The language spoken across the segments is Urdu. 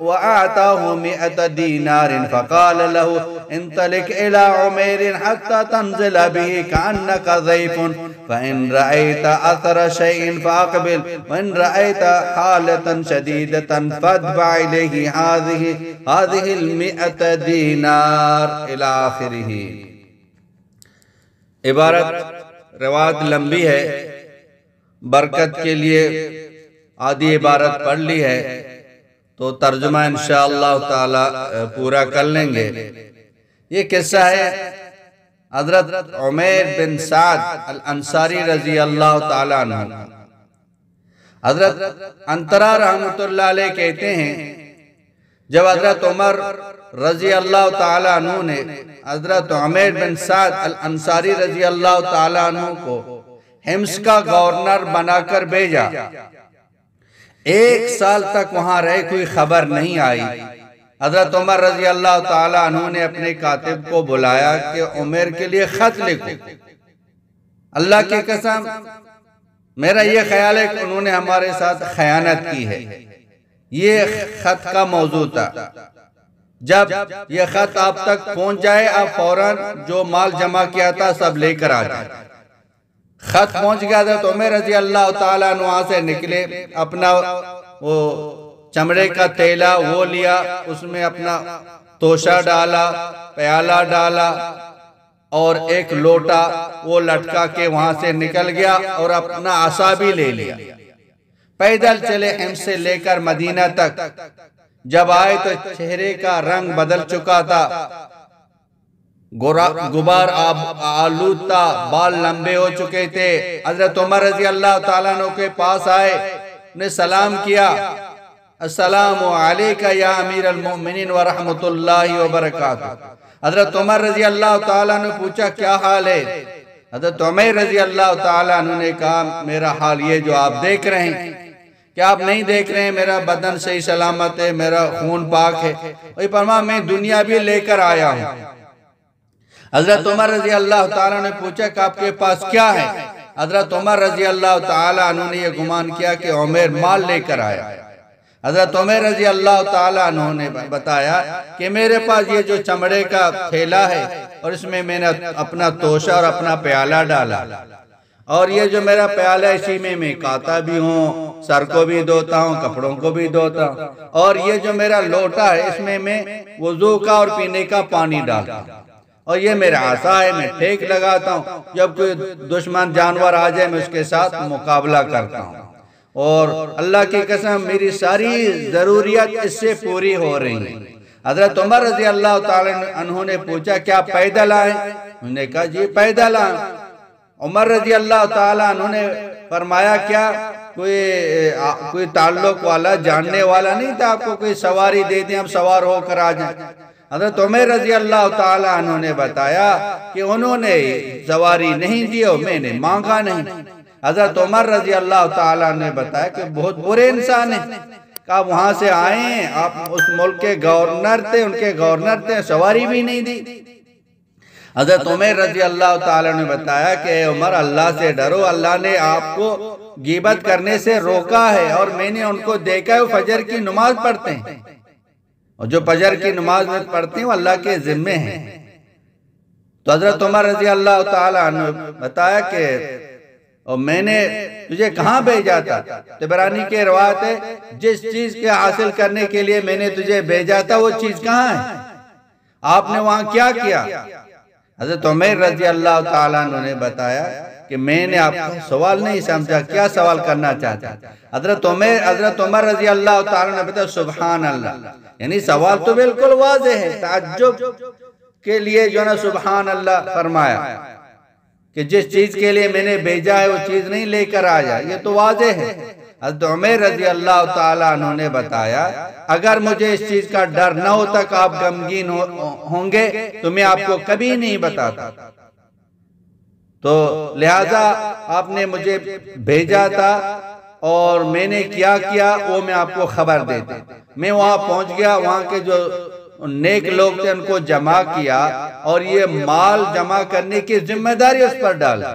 وأعطاه 100 دينار فقال له انطلق إلى عمير حتى تنزل به كأنك ضيف فإن رأيت أثر شيء فأقبل وإن رأيت حالة شديدة فادفع إليه هذه 100 دينار إلى آخره. عبارت روایت لمبی ہے، برکت کے لیے آدھی عبارت پڑھ لی ہے تو ترجمہ انشاءاللہ تعالی پورا کر لیں گے. یہ قصہ ہے حضرت عمیر بن سعد الانصاری رضی اللہ تعالیٰ عنہ. حضرت انترا رحمت اللہ علیہ کہتے ہیں جب حضرت عمر رضی اللہ تعالیٰ عنہ نے حضرت عمیر بن سعد الانصاری رضی اللہ تعالیٰ عنہ کو حمص کا گورنر بنا کر بھیجا، 1 سال تک وہاں رہے، کوئی خبر نہیں آئی. حضرت عمر رضی اللہ تعالیٰ عنہ نے اپنے کاتب کو بلایا کہ عمر کے لیے خط لکھو. اللہ کی قسم میرا یہ خیال ہے کہ انہوں نے ہمارے ساتھ خیانت کی ہے. یہ خط کا موضوع تھا. جب یہ خط آپ تک پہنچ جائے آپ فوراً جو مال جمع کیا تھا سب لے کر آ جائے. خط پہنچ گیا تھا تو عمر رضی اللہ تعالیٰ عنہ وہاں سے نکلے، اپنا وہ چمڑے کا تیلا وہ لیا، اس میں اپنا توشہ ڈالا، پیالہ ڈالا اور ایک لوٹا وہ لٹکا کے وہاں سے نکل گیا اور اپنا عصا بھی لے لیا. پیدل چلے حمص سے لے کر مدینہ تک. جب آئے تو چہرے کا رنگ بدل چکا تھا، غبار آلود تھا، بال لمبے ہو چکے تھے. حضرت عمر رضی اللہ تعالیٰ عنہ کے پاس آئے، نے سلام کیا، السلام علیکہ یا امیر المؤمنین ورحمت اللہ وبرکاتہ. حضرت عمر رضی اللہ تعالیٰ عنہ پوچھا کیا حال ہے؟ حضرت عمر رضی اللہ تعالیٰ عنہ نے کہا میرا حال یہ جو آپ دیکھ رہے ہیں، کیا آپ نہیں دیکھ رہے ہیں میرا بدن صحیح سلامت ہے، میرا خون پاک ہے. وہی فرمایا میں دنیا بھی لے کر آیا ہوں. حضرت عمر رضی اللہ تعالیٰ نے پوچھا کہ آپ کے پاس کیا ہے؟ حضرت عمر رضی اللہ تعالیٰ عنہ نے یہ گمان کیا کہ عمر مال لے کر آیا. حضرت عمر رضی اللہ تعالیٰ عنہ نے بتایا کہ میرے پاس یہ جو چمڑے کا تھیلا ہے اور اس میں میں نے اپنا توشہ اور اپنا پیالہ ڈالا، اور یہ جو میرا پیالہ اسی میں کاتا بھی ہوں، سر کو بھی دھوتا ہوں، کپڑوں کو بھی دھوتا ہوں، اور یہ جو میرا لوٹا ہے اس میں وضو کا اور پینے کا پانی ڈالتا ہوں، اور یہ میرا عصا ہے، میں ٹھیک لگاتا ہوں، جب کوئی دشمن جانور آ جائے میں اس کے ساتھ مقابلہ کرتا ہوں. اور اللہ کی قسم میری ساری ضروریات اس سے پوری ہو رہی ہیں. حضرت عمر رضی اللہ تعالیٰ عنہ نے پوچھا کیا پیدل آئے؟ انہوں نے کہا جی پیدل آئے. عمر رضی اللہ تعالیٰ عنہ نے فرمایا کیا کوئی تعلق والا جاننے والا نہیں تھا آپ کو کوئی سواری دے دیں اب سوار ہو کر آ جائیں؟ حضرت عمر رضی اللہ تعالیٰ عنہ نے بتایا کہ انہوں نے سواری نہیں دی اور میں نے مانگا نہیں. حضرت عمر رضی اللہ تعالیٰ نے بتایا کہ بہت برے انسان ہیں، کہا وہاں سے آئیں، آپ اس ملک کے گورنر تھے، ان کے گورنر تھے، سواری بھی نہیں دی. حضرت عمر رضی اللہ تعالیٰ نے بتایا کہ اے عمر اللہ سے ڈرو، اللہ نے آپ کو غیبت کرنے سے روکا ہے اور میں نے ان کو دیکھا ہے وہ فجر کی نماز پڑھتے ہیں، اور جو فجر کی نماز میں پڑھتے ہیں وہ اللہ کے ذمے ہیں. تو حضرت عمر رضی اللہ تعالیٰ نے بتایا کہ اور میں نے تجھے کہاں بھیجا تھا؟ طبرانی کے روایت ہے جس چیز کے حاصل کرنے کے لیے میں نے تجھے بھیجا تھا وہ چیز کہاں ہے؟ آپ نے وہاں کیا کیا؟ حضرت عمر رضی اللہ تعالیٰ نے بتایا کہ میں نے آپ کا سوال نہیں سمجھا، کیا سوال کرنا چاہتا؟ حضرت عمر رضی اللہ تعالیٰ نے بتایا سبحان اللہ، یعنی سوال تو بالکل واضح ہے، تعجب کے لیے جو نا سبحان اللہ فرمایا کہ جس چیز کے لیے میں نے بھیجا ہے وہ چیز نہیں لے کر آیا، یہ تو واضح ہے. حضرت عمر رضی اللہ تعالیٰ عنہ نے بتایا اگر مجھے اس چیز کا ڈر نہ ہوتا کہ آپ غمگین ہوں گے تو میں آپ کو کبھی نہیں بتاتا. تو لہذا آپ نے مجھے بھیجا تھا اور میں نے کیا کیا وہ میں آپ کو خبر دیتا. میں وہاں پہنچ گیا، وہاں کے جو نیک لوگ تھے ان کو جمع کیا اور یہ مال جمع کرنے کی ذمہ داری اس پر ڈالا.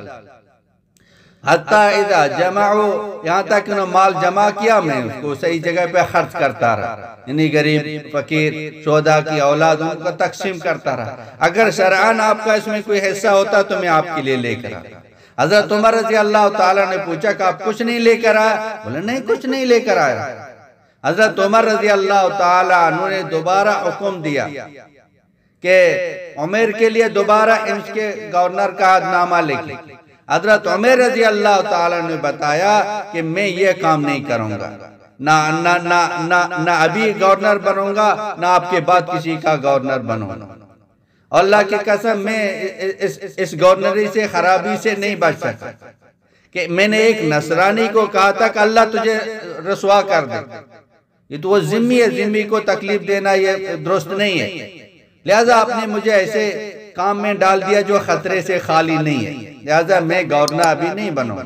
حتیٰ اذا جمعو، یہاں تک انہوں مال جمع کیا میں اس کو صحیح جگہ پہ خرچ کرتا رہا، یعنی غریب فقیر شہداء کی اولاد ان کو تقسیم کرتا رہا۔ اگر شرعاً آپ کا اس میں کوئی حصہ ہوتا تو میں آپ کے لیے لے کر آتا۔ حضرت عمر رضی اللہ تعالیٰ نے پوچھا کہ آپ کچھ نہیں لے کر آئے؟ بولے نہیں کچھ نہیں لے کر آیا۔ حضرت عمر رضی اللہ تعالیٰ عنہ نے دوبارہ حکم دیا کہ عمر کے لیے دوبارہ امس کے گورنر کا نامہ لکھیں۔ حضرت عمر رضی اللہ تعالیٰ نے بتایا کہ میں یہ کام نہیں کروں گا، نہ ابھی گورنر بنوں گا، نہ آپ کے بعد کسی کا گورنر بنوں گا۔ اللہ کی قسم میں اس گورنری سے خرابی سے نہیں بچ سکتا کہ میں نے ایک نصرانی کو کہا تھا کہ اللہ تجھے رسوا کر دے، یہ تو وہ ذمہ ہے، ذمہ کو تکلیف دینا یہ درست نہیں ہے، لہذا آپ نے مجھے ایسے کام میں ڈال دیا جو خطرے سے خالی نہیں ہے، لہذا میں گورنر ابھی نہیں بنوں۔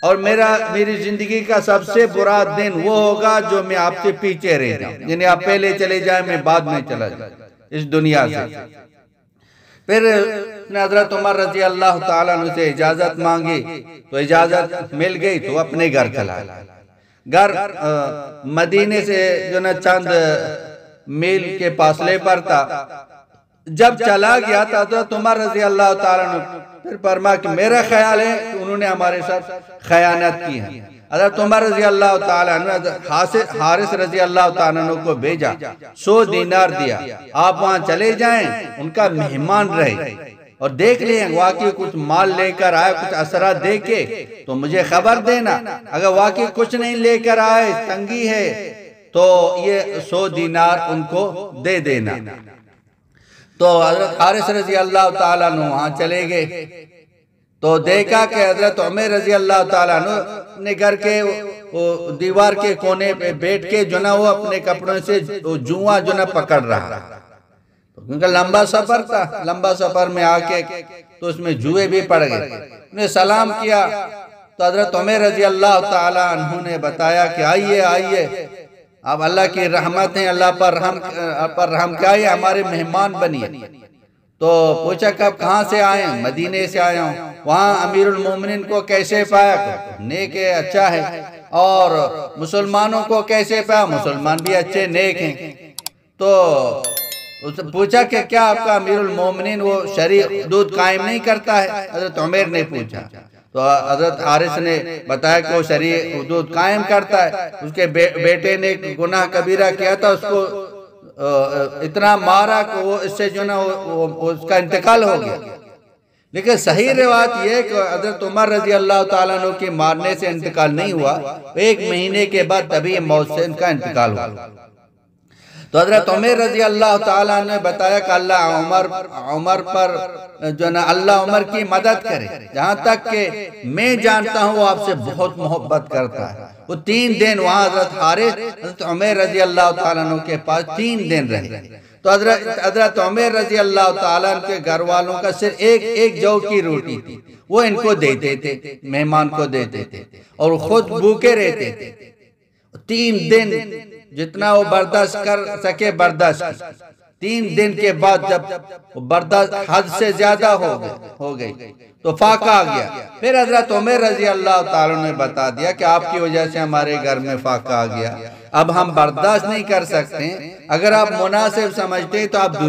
اور میری زندگی کا سب سے برا دن وہ ہوگا جو میں آپ سے پیچھے رہ جاؤں، یعنی آپ پہلے چلے جائیں میں بعد میں چلا جاؤں اس دنیا سے۔ پھر حضرت عمر رضی اللہ تعالیٰ عنہ سے اجازت مانگی تو اجازت مل گئی تو اپنے گھر چلا گھر مدینے سے جو نا چند میل کے فاصلے پر تھا۔ جب چلا گیا تو حضرت عمر رضی اللہ تعالیٰ عنہ پھر فرما کہ میرا خیال ہے کہ انہوں نے ہمارے ساتھ خیانت کی ہے۔ حضرت عمر رضی اللہ تعالیٰ عنہ حارث رضی اللہ تعالیٰ عنہ کو بھیجا، 100 دینار دیا، آپ وہاں چلے جائیں، ان کا مہمان رہے اور دیکھ لیں واقعی کچھ مال لے کر آئے، کچھ اثرات دے کے تو مجھے خبر دینا، اگر واقعی کچھ نہیں لے کر آئے، تنگی ہے تو یہ 100 دینار ان کو دے دینا۔ تو حضرت حارث رضی اللہ تعالیٰ عنہ وہاں چلے گئے تو دیکھا کہ حضرت عمر رضی اللہ تعالیٰ عنہ اپنے گھر کے دیوار کے کونے پہ بیٹھ کے جو نا وہ اپنے کپڑوں سے جواں جو نا پکڑ رہا، کیونکہ لمبا سفر تھا، لمبا سفر میں آ کے تو اس میں جوئے بھی پڑ گئے۔ انہیں سلام کیا تو حضرت عمر رضی اللہ تعالیٰ عنہ نے بتایا کہ آئیے آئیے، اب اللہ کی رحمت ہیں، اللہ پر رحم کیا ہے، ہمارے مہمان بنیے۔ تو پوچھا کہ آپ کہاں سے آئے ہیں؟ مدینے سے آیا ہوں۔ وہاں امیر المومنین کو کیسے پایا؟ نیک ہے، اچھا ہے۔ اور مسلمانوں کو کیسے پایا؟ مسلمان بھی اچھے نیک ہیں۔ تو پوچھا کہ کیا آپ کا امیر المومنین وہ شرعی حدود قائم نہیں کرتا ہے؟ حضرت عمر نے پوچھا تو حضرت حارث نے بتایا کہ وہ شرعی حدود قائم کرتا ہے، اس کے بیٹے نے گناہ کبیرہ کیا تھا، اس کو اتنا مارا کہ وہ اس سے جو نا اس کا انتقال ہو گیا۔ لیکن صحیح روایت یہ ہے کہ حضرت عمر رضی اللہ تعالیٰ عنہ کے مارنے سے انتقال نہیں ہوا، 1 مہینے کے بعد طبی موت سے ان کا انتقال ہوا۔ تو حضرت عمر رضی اللہ تعالیٰ عنہ نے بتایا کہ اللہ عمر پر جو نا اللہ عمر کی مدد کرے، جہاں تک کہ میں جانتا ہوں وہ آپ سے بہت محبت کرتا ہے۔ وہ 3 دن وہاں حضرت حارث حضرت عمر رضی اللہ تعالیٰ عنہ کے پاس 3 دن رہے۔ تو حضرت عمر رضی اللہ تعالیٰ عنہ کے گھر والوں کا صرف ایک جو کی روٹی تھی، وہ ان کو دیتے تھے، مہمان کو دیتے تھے، اور خود بھوکے رہتے تھے۔ 3 دن جتنا وہ برداشت کر سکے برداشت کی۔ 3 دن کے بعد جب برداشت حد سے زیادہ ہو گئی تو فاقہ آ گیا۔ پھر حضرت عمر رضی اللہ تعالیٰ نے بتا دیا کہ آپ کی وجہ سے ہمارے گھر میں فاقہ آ گیا، اب ہم برداشت نہیں کر سکتے، اگر آپ مناسب سمجھتے ہیں تو آپ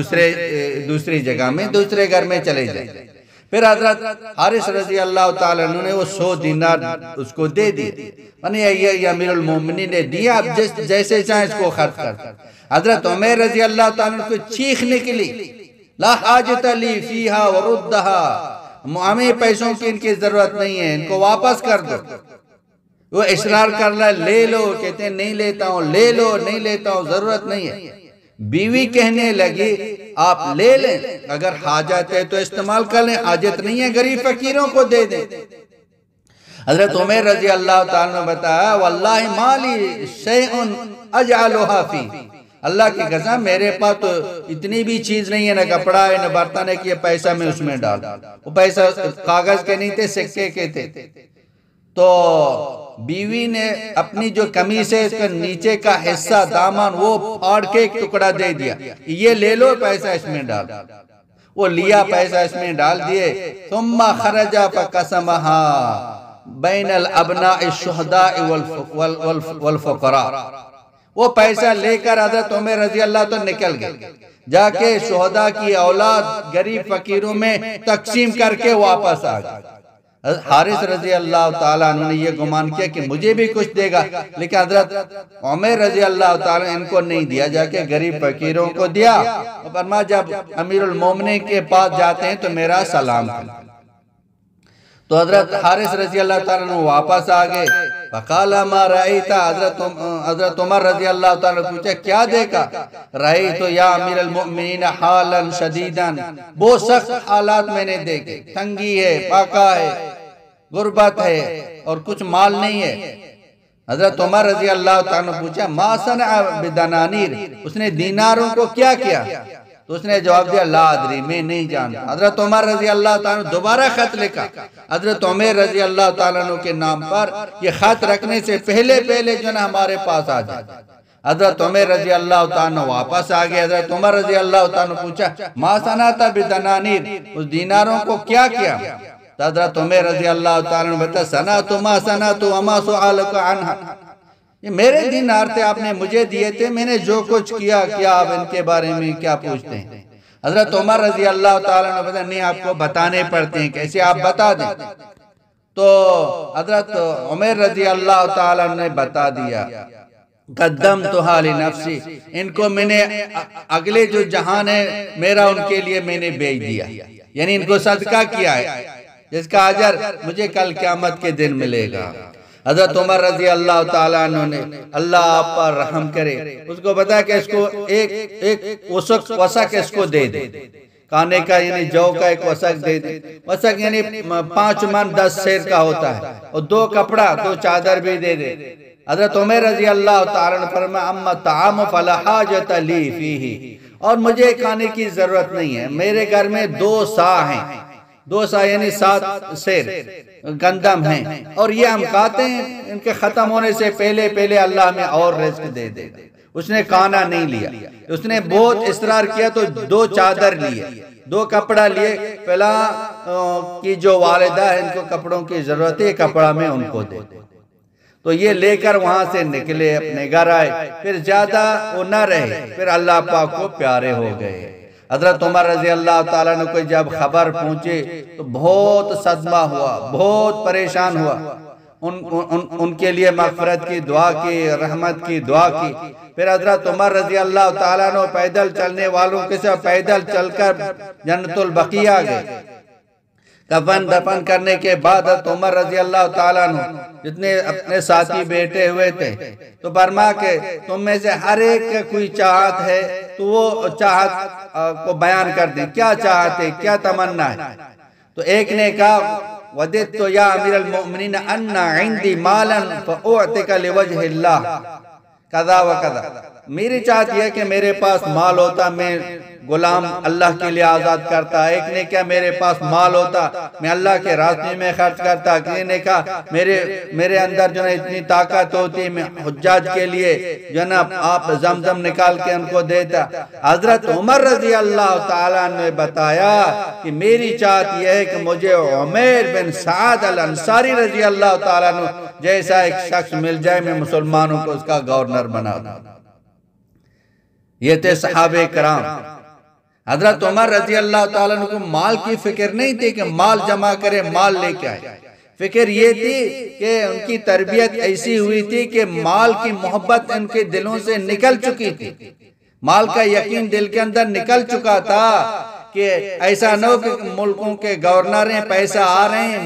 دوسری جگہ میں دوسرے گھر میں چلے جائیں۔ پھر حضرت حارث رضی اللہ تعالیٰ عنہ نے وہ 100 دینار اس کو دے دیے، یہ امیر المومنین نے دیا، اب جیسے چاہیں اس کو خرچ کر۔ حضرت عمر رضی اللہ تعالیٰ عنہ کو چیخ نکلی، لا حاجت لی فیہا وردہا، ہمیں پیسوں کی ان کی ضرورت نہیں ہے، ان کو واپس کر دو۔ وہ اصرار کر رہا ہے لے لو، کہتے ہیں نہیں لیتا ہوں، لے لو، نہیں لیتا ہوں، ضرورت نہیں ہے۔ بیوی کہنے لگی آپ لے لیں، اگر حاجت ہے تو استعمال کر لیں، حاجت نہیں ہے غریب فقیروں کو دے دیں۔ حضرت عمر رضی اللہ تعالیٰ نے بتایا واللہ مالی شیئن اجعلوہا فی، اللہ کی قسم میرے پاس تو اتنی بھی چیز نہیں ہے، نہ کپڑا ہے نہ برتن ہے کہ یہ پیسہ میں اس میں ڈال۔ وہ پیسہ کاغذ کے نہیں تھے، سکے کے تھے۔ تو بیوی نے اپنی جو قمیص ہے اس کا نیچے کا حصہ دامن وہ پھاڑ کے ایک ٹکڑا دے دیا، یہ لے لو پیسہ اس میں ڈال۔ وہ لیا پیسہ اس میں ڈال دیے. ثم خرج فقسمها بین الابناء الشہداء والفقراء. وہ پیسہ لے کر حضرت عمر رضی اللہ تو نکل گئے، جا کے شہداء کی اولاد غریب فقیروں میں تقسیم کر کے واپس آ گئے. حارث رضی اللہ تعالیٰ عنہ نے یہ گمان کیا کہ مجھے بھی کچھ دے گا، لیکن حضرت عمر رضی اللہ تعالیٰ ان کو نہیں دیا، جا کے غریب فقیروں کو دیا. فرمایا جب امیر المومنین کے پاس جاتے ہیں تو میرا سلام کریں. تو حضرت حارث رضی اللہ تعالیٰ عنہ واپس آگئے. فقال ما رأیتا، حضرت عمر رضی اللہ تعالیٰ عنہ پوچھا کیا دیکھا؟ رأیتو یا امیر المؤمنین حالا شدیدا، بہت سخت حالات میں نے دیکھے، تنگی ہے، پاکا ہے، غربت ہے اور کچھ مال نہیں ہے. حضرت عمر رضی اللہ تعالیٰ عنہ پوچھا ما صنع بدنانیر، اس نے دیناروں کو کیا کیا؟ تو اس نے جواب دیا لا ادری، میں نہیں جانتا. حضرت عمر رضی اللہ تعالیٰ عنہ دوبارہ خط لکھا حضرت عمر رضی اللہ تعالیٰ عنہ کے نام پر، یہ خط رکھنے سے پہلے جو نا ہمارے پاس آ جائے. حضرت عمر رضی اللہ تعالیٰ عنہ واپس آگئے. حضرت عمر رضی اللہ تعالیٰ عنہ پوچھا ما صنعت بدنانیر، اس دیناروں کو کیا کیا؟ حضرت عمر رضی اللہ تعالیٰ عنہ بتا صنعت ما صنعت وما سؤالک عنہ، یہ میرے دینار تھے، آپ نے مجھے دیے تھے، میں نے جو کچھ کیا آپ ان کے بارے میں کیا پوچھتے ہیں؟ حضرت عمر رضی اللہ تعالیٰ عنہ بتا نہیں آپ کو بتانے پڑتے ہیں، کیسے آپ بتا دیں. تو حضرت عمر رضی اللہ تعالیٰ عنہ نے بتا دیا قدمتها لنفسی، ان کو میں نے اگلے جو جہان ہے میرا ان کے لیے میں نے بیچ دیا، یعنی ان کو صدقہ کیا ہے جس کا اجر مجھے کل قیامت کے دن ملے گا. حضرت عمر رضی اللہ تعالیٰ عنہ نے اللہ آپ پر رحم کرے اس کو بتایا کہ اس کو ایک وسق اس کو دے دے، کھانے کا یعنی جو کا ایک وسق دے دے. وسق یعنی 5 من 10 سیر کا ہوتا ہے، اور 2 کپڑا 2 چادر بھی دے دے. حضرت عمر رضی اللہ تعالیٰ عنہ فرمایا اما طعام فلا حاجت لی فیہ، اور مجھے کھانے کی ضرورت نہیں ہے، میرے گھر میں 2 سا ہیں، 2 سا یعنی 7 سیر گندم ہیں، اور یہ ہم کھاتے ہیں، ان کے ختم ہونے سے پہلے اللہ میں اور رزق دے دے. اس نے کھانا نہیں لیا، اس نے بہت اصرار کیا تو 2 چادر لیے، 2 کپڑا لیے. پہلا کی جو والدہ ہے ان کو کپڑوں کی ضرورت ہے، کپڑا میں ان کو دے. تو یہ لے کر وہاں سے نکلے، اپنے گھر آئے، پھر زیادہ وہ نہ رہے، پھر اللہ پاک کو پیارے ہو گئے. حضرت عمر رضی اللہ تعالیٰ عنہ کو جب خبر پہنچے تو بہت صدمہ ہوا، بہت پریشان ہوا. ان کے لیے مغفرت کی دعا کی، رحمت کی دعا کی. پھر حضرت عمر رضی اللہ تعالیٰ عنہ پیدل چلنے والوں کے ساتھ پیدل چل کر جنت البقیع گئے. کفن دفن کرنے کے بعد حضرت عمر رضی اللہ تعالیٰ عنہ جتنے اپنے ساتھی بیٹھے ہوئے تھے تو فرمایا کہ تم میں سے ہر ایک کوئی چاہت ہے تو وہ چاہت کو بیان کر دیں، کیا چاہت ہے، کیا تمنا ہے. تو ایک نے کہا وددت یا امیر المؤمنین ان عندی مالا فاعتق لوجہ اللہ کذا و کذا، میری چاہت یہ کہ میرے پاس مال ہوتا، میں غلام اللہ کے لیے آزاد کرتا. ایک نے کہا میرے پاس مال ہوتا میں اللہ کے راستے میں خرچ کرتا. کسی نے کہا میرے اندر جو ہے اتنی طاقت ہوتی میں حجاج کے لیے جو نا آپ زمزم نکال کے ان کو دیتا. حضرت عمر رضی اللہ تعالیٰ نے بتایا کہ میری چاہت یہ ہے کہ مجھے عمیر بن سعد الانصاری رضی اللہ تعالیٰ جیسا ایک شخص مل جائے، میں مسلمانوں کو اس کا گورنر بنا دوں. یہ تھے صحابہ کرام. حضرت عمر رضی اللہ تعالیٰ عنہ کو مال کی فکر نہیں تھی کہ مال جمع کرے، مال لے کے آئے. فکر یہ تھی کہ ان کی تربیت ایسی ہوئی تھی کہ مال کی محبت ان کے دلوں سے نکل چکی تھی، مال کا یقین دل کے اندر نکل چکا تھا کہ ایسا نہ ہو کہ ملکوں کے گورنر ہیں، پیسہ آ رہے ہیں،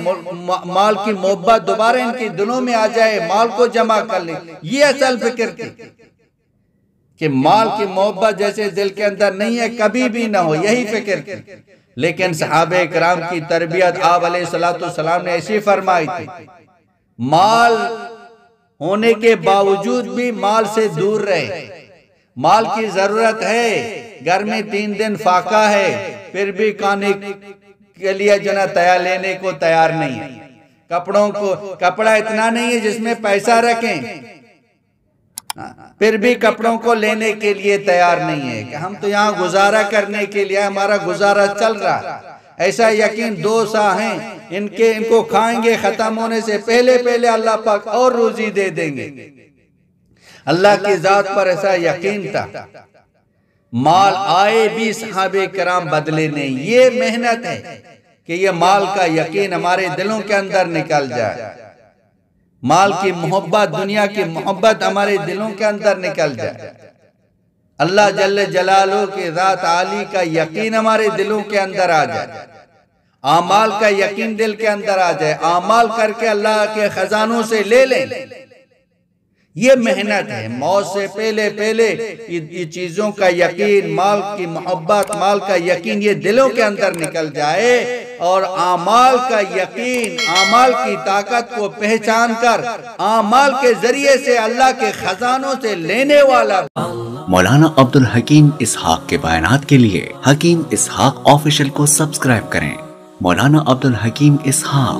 مال کی محبت دوبارہ ان کے دلوں میں آ جائے، مال کو جمع کر لیں. یہ اصل فکر تھی کہ مال کی محبت جیسے دل کے اندر نہیں ہے کبھی بھی نہ ہو، یہی فکر تھی. لیکن صحابہ کرام کی تربیت آپ علیہ السلام نے ایسی فرمائی تھی، مال ہونے کے باوجود بھی مال سے دور رہے. مال کی ضرورت ہے، گھر میں 3 دن فاقہ ہے، پھر بھی کھانے کے لیے جو نا لینے کو تیار نہیں ہے. کپڑا اتنا نہیں ہے جس میں پیسہ رکھیں. پھر بھی کپڑوں کو لینے کے لیے تیار نہیں ہے کہ ہم تو یہاں گزارا کرنے کے لیے ہمارا گزارا چل رہا. ایسا یقین 2 سا ہیں ان کو کھائیں گے ختم ہونے سے پہلے اللہ پاک اور روزی دے دیں گے. اللہ کی ذات پر ایسا یقین تھا. مال آئے بھی صحابہ کرام بدلے نہیں. یہ محنت ہے کہ یہ مال کا یقین ہمارے دلوں کے اندر نکل جائے. مال کی محبت، دنیا کی محبت ہمارے دلوں کے اندر نکل جائے. اللہ جل جلالہ کی ذات عالی کا یقین ہمارے دلوں کے اندر آ جائے. اعمال کا یقین دل کے اندر آ جائے. اعمال کر کے اللہ کے خزانوں سے لے لیں. یہ محنت ہے. موت سے پہلے یہ چیزوں کا یقین، مال کی محبت، مال کا یقین یہ دلوں کے اندر نکل جائے اور اعمال کا یقین، اعمال کی طاقت کو پہچان کر اعمال کے ذریعے سے اللہ کے خزانوں سے لینے والا. مولانا عبدالحکیم اسحاق کے بیانات کے لیے حکیم اسحاق آفیشل کو سبسکرائب کریں. مولانا عبدالحکیم اسحاق.